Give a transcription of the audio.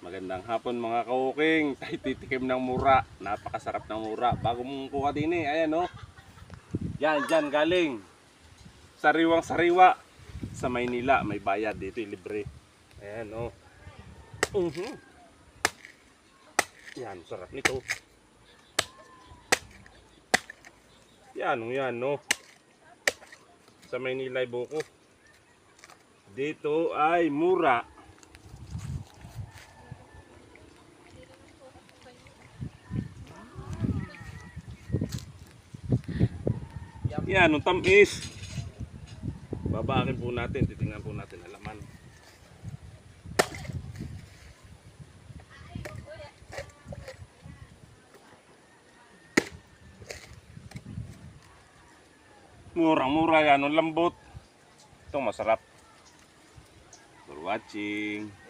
Magandang hapon mga kauking. Tayo titikim ng mura. Napakasarap ng mura. Bago mong kuha din ayan o. Yan, dyan galing. Sariwang sariwa. Sa Maynila, may bayad dito, libre. Ayan o. Yan, sarap nito. Yan o, yan o. Sa Maynila ay buko. Dito ay mura. Yan, ang tamis. Babakin po natin, titingnan po natin ang laman. Murang-mura yan, ang lambot. Ito masarap. For watching.